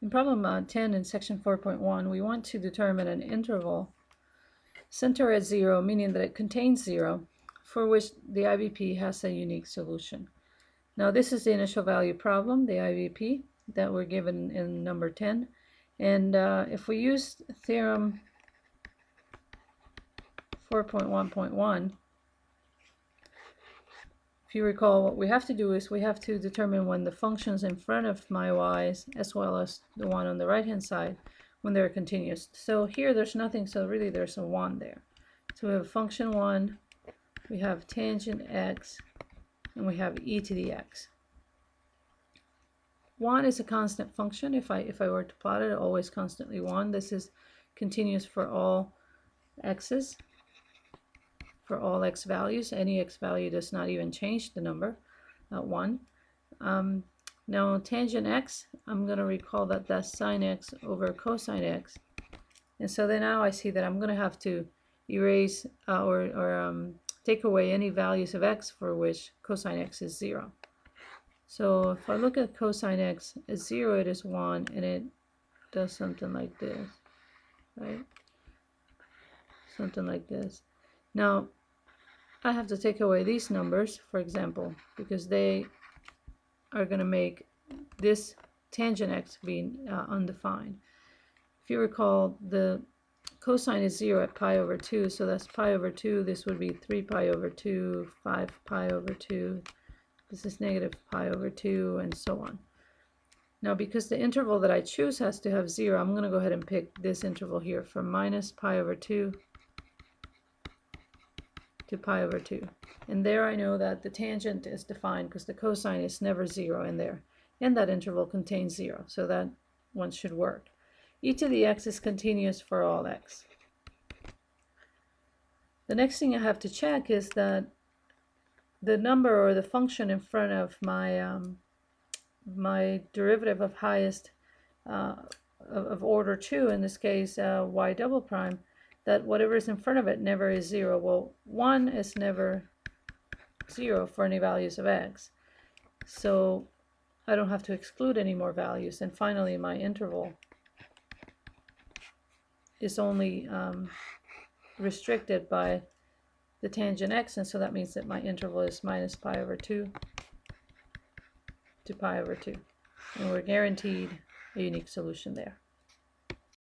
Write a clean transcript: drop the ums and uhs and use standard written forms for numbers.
In problem 10 in section 4.1, we want to determine an interval center at 0, meaning that it contains 0, for which the IVP has a unique solution. Now this is the initial value problem, the IVP, that we're given in number 10. And if we use theorem 4.1.1, if you recall, what we have to do is we have to determine when the functions in front of my y's, as well as the one on the right hand side, when they're continuous. So here there's nothing, so really there's a 1 there. So we have function 1, we have tangent x, and we have e to the x. 1 is a constant function. If I were to plot it, always constantly 1. This is continuous for all x's, for all x values. Any x value does not even change the number, 1. Now tangent x, I'm going to recall that that's sine x over cosine x. And so then now I see that I'm going to have to erase or take away any values of x for which cosine x is 0. So if I look at cosine x as 0, it is 1, and it does something like this, right? Something like this. Now, I have to take away these numbers, for example, because they are going to make this tangent x being undefined. If you recall, the cosine is 0 at pi over 2, so that's pi over 2. This would be 3 pi over 2, 5 pi over 2. This is negative pi over 2, and so on. Now, because the interval that I choose has to have 0, I'm going to go ahead and pick this interval here from minus pi over 2 to pi over 2. And there I know that the tangent is defined because the cosine is never 0 in there. And that interval contains 0, so that one should work. E to the x is continuous for all x. The next thing I have to check is that the number or the function in front of my my derivative of highest of order 2, in this case y double prime, that whatever is in front of it never is 0. Well, 1 is never 0 for any values of x, so I don't have to exclude any more values. And finally, my interval is only restricted by the tangent x, and so that means that my interval is minus pi over 2 to pi over 2. And we're guaranteed a unique solution there.